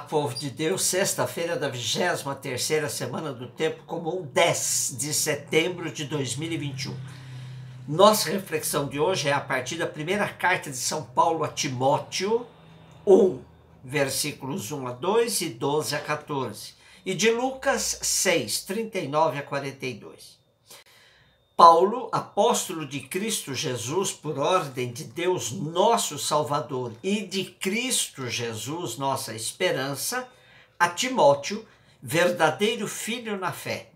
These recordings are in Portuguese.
Povo de Deus, sexta-feira da 23ª semana do tempo comum, 10 de setembro de 2021. Nossa reflexão de hoje é a partir da primeira carta de São Paulo a Timóteo 1, versículos 1 a 2 e 12 a 14, e de Lucas 6, 39 a 42. Paulo, apóstolo de Cristo Jesus, por ordem de Deus nosso Salvador e de Cristo Jesus, nossa esperança, a Timóteo, verdadeiro filho na fé.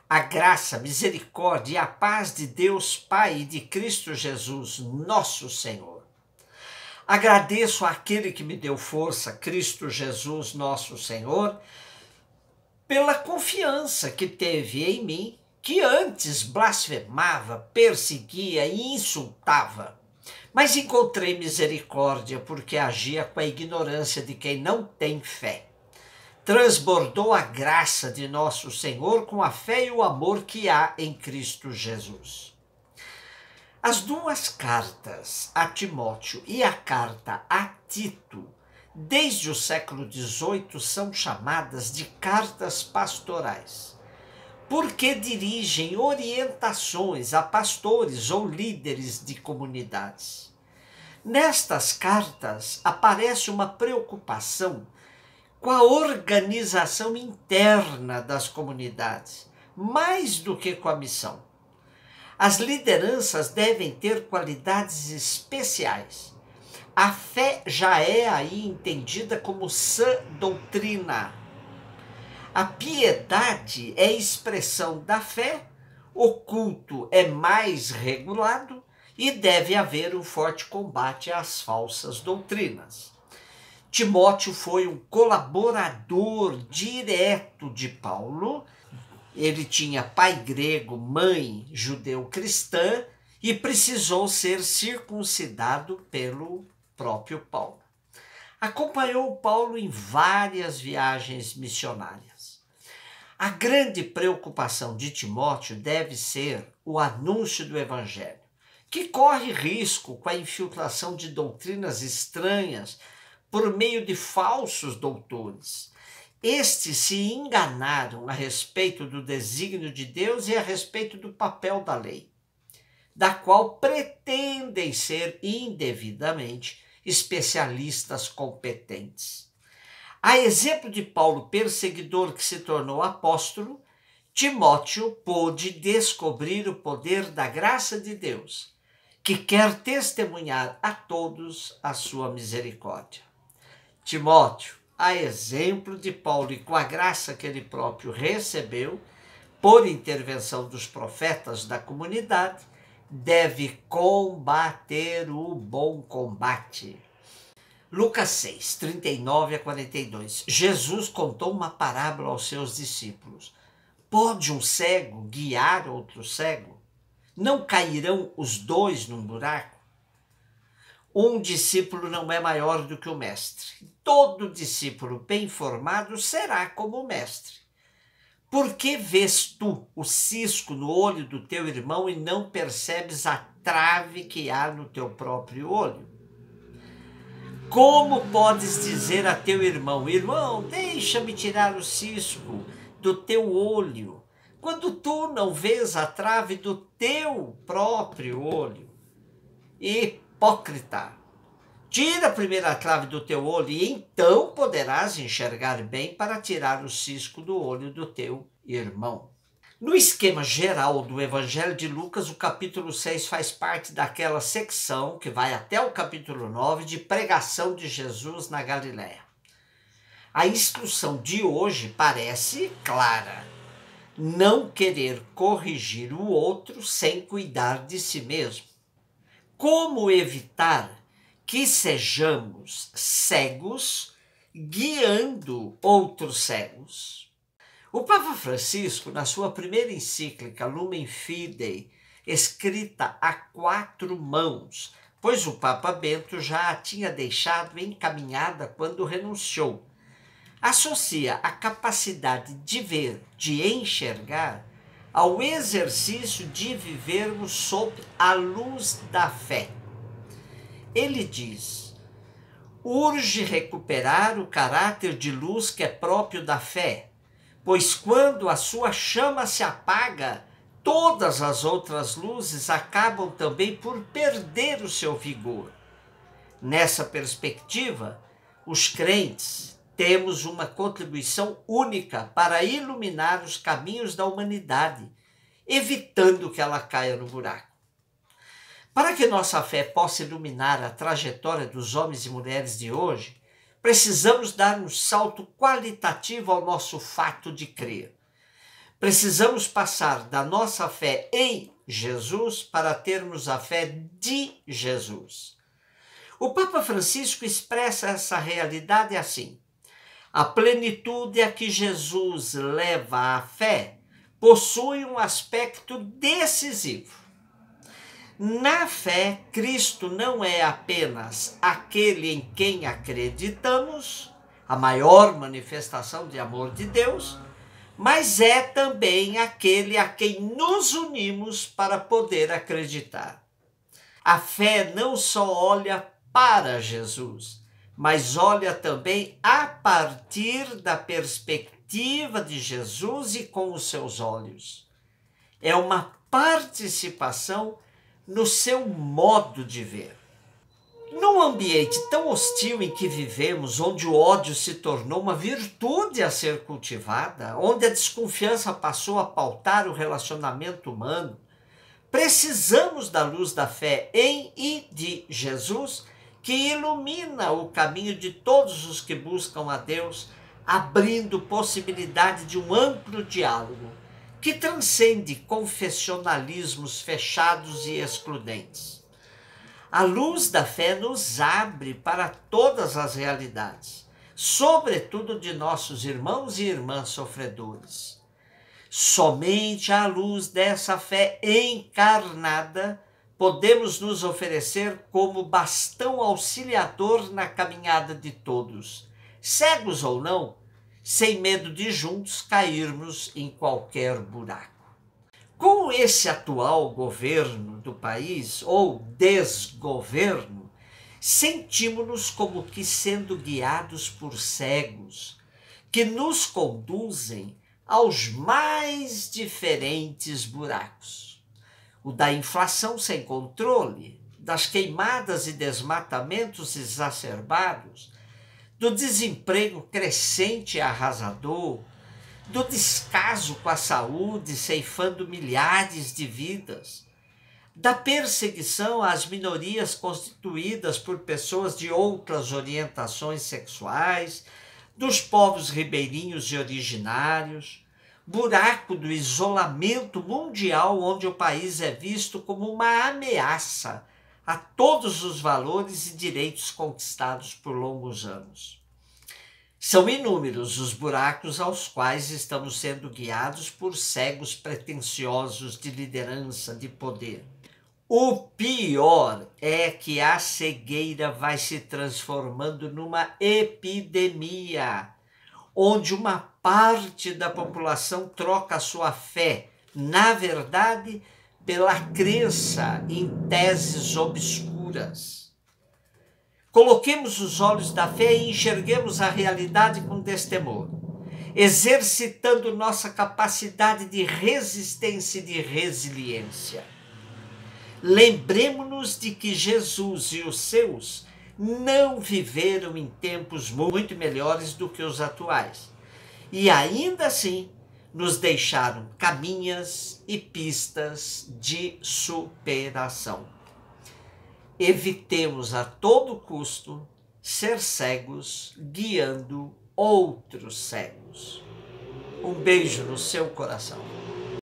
A graça, misericórdia e a paz de Deus Pai e de Cristo Jesus, nosso Senhor. Agradeço àquele que me deu força, Cristo Jesus, nosso Senhor, pela confiança que teve em mim, que antes blasfemava, perseguia e insultava. Mas encontrei misericórdia, porque agia com a ignorância de quem não tem fé. Transbordou a graça de nosso Senhor com a fé e o amor que há em Cristo Jesus. As duas cartas a Timóteo e a carta a Tito, desde o século XVIII, são chamadas de cartas pastorais, porque dirigem orientações a pastores ou líderes de comunidades. Nestas cartas aparece uma preocupação com a organização interna das comunidades, mais do que com a missão. As lideranças devem ter qualidades especiais. A fé já é aí entendida como sã doutrina. A piedade é expressão da fé, o culto é mais regulado e deve haver um forte combate às falsas doutrinas. Timóteo foi um colaborador direto de Paulo. Ele tinha pai grego, mãe judeu-cristã e precisou ser circuncidado pelo próprio Paulo. Acompanhou Paulo em várias viagens missionárias. A grande preocupação de Timóteo deve ser o anúncio do Evangelho, que corre risco com a infiltração de doutrinas estranhas por meio de falsos doutores. Estes se enganaram a respeito do desígnio de Deus e a respeito do papel da lei, da qual pretendem ser indevidamente especialistas competentes. A exemplo de Paulo, perseguidor que se tornou apóstolo, Timóteo pôde descobrir o poder da graça de Deus, que quer testemunhar a todos a sua misericórdia. Timóteo, a exemplo de Paulo e com a graça que ele próprio recebeu, por intervenção dos profetas da comunidade, deve combater o bom combate. Lucas 6, 39 a 42. Jesus contou uma parábola aos seus discípulos. Pode um cego guiar outro cego? Não cairão os dois num buraco? Um discípulo não é maior do que o mestre. Todo discípulo bem formado será como o mestre. Por que vês tu o cisco no olho do teu irmão e não percebes a trave que há no teu próprio olho? Como podes dizer a teu irmão, irmão, deixa-me tirar o cisco do teu olho, quando tu não vês a trave do teu próprio olho? Hipócrita! Tira a primeira trave do teu olho e então poderás enxergar bem para tirar o cisco do olho do teu irmão. No esquema geral do Evangelho de Lucas, o capítulo 6 faz parte daquela secção que vai até o capítulo 9 de pregação de Jesus na Galiléia. A instrução de hoje parece clara: não querer corrigir o outro sem cuidar de si mesmo. Como evitar que sejamos cegos guiando outros cegos? O Papa Francisco, na sua primeira encíclica Lumen Fidei, escrita a 4 mãos, pois o Papa Bento já a tinha deixado encaminhada quando renunciou, associa a capacidade de ver, de enxergar, ao exercício de vivermos sob a luz da fé. Ele diz: urge recuperar o caráter de luz que é próprio da fé, pois quando a sua chama se apaga, todas as outras luzes acabam também por perder o seu vigor. Nessa perspectiva, os crentes temos uma contribuição única para iluminar os caminhos da humanidade, evitando que ela caia no buraco. Para que nossa fé possa iluminar a trajetória dos homens e mulheres de hoje, precisamos dar um salto qualitativo ao nosso fato de crer. Precisamos passar da nossa fé em Jesus para termos a fé de Jesus. O Papa Francisco expressa essa realidade assim: a plenitude a que Jesus leva a fé possui um aspecto decisivo. Na fé, Cristo não é apenas aquele em quem acreditamos, a maior manifestação de amor de Deus, mas é também aquele a quem nos unimos para poder acreditar. A fé não só olha para Jesus, mas olha também a partir da perspectiva de Jesus e com os seus olhos. É uma participação no seu modo de ver. Num ambiente tão hostil em que vivemos, onde o ódio se tornou uma virtude a ser cultivada, onde a desconfiança passou a pautar o relacionamento humano, precisamos da luz da fé em e de Jesus, que ilumina o caminho de todos os que buscam a Deus, abrindo possibilidade de um amplo diálogo que transcende confessionalismos fechados e excludentes. A luz da fé nos abre para todas as realidades, sobretudo de nossos irmãos e irmãs sofredores. Somente à luz dessa fé encarnada podemos nos oferecer como bastão auxiliador na caminhada de todos, cegos ou não, sem medo de juntos cairmos em qualquer buraco. Com esse atual governo do país, ou desgoverno, sentimos-nos como que sendo guiados por cegos, que nos conduzem aos mais diferentes buracos. O da inflação sem controle, das queimadas e desmatamentos exacerbados, do desemprego crescente e arrasador, do descaso com a saúde, ceifando milhares de vidas, da perseguição às minorias constituídas por pessoas de outras orientações sexuais, dos povos ribeirinhos e originários, buraco do isolamento mundial onde o país é visto como uma ameaça a todos os valores e direitos conquistados por longos anos. São inúmeros os buracos aos quais estamos sendo guiados por cegos pretensiosos de liderança, de poder. O pior é que a cegueira vai se transformando numa epidemia, onde uma parte da população troca a sua fé, na verdade, pela crença em teses obscuras. Coloquemos os olhos da fé e enxerguemos a realidade com destemor, exercitando nossa capacidade de resistência e de resiliência. Lembremos-nos de que Jesus e os seus não viveram em tempos muito melhores do que os atuais, e ainda assim nos deixaram caminhas e pistas de superação. Evitemos a todo custo ser cegos guiando outros cegos. Um beijo no seu coração.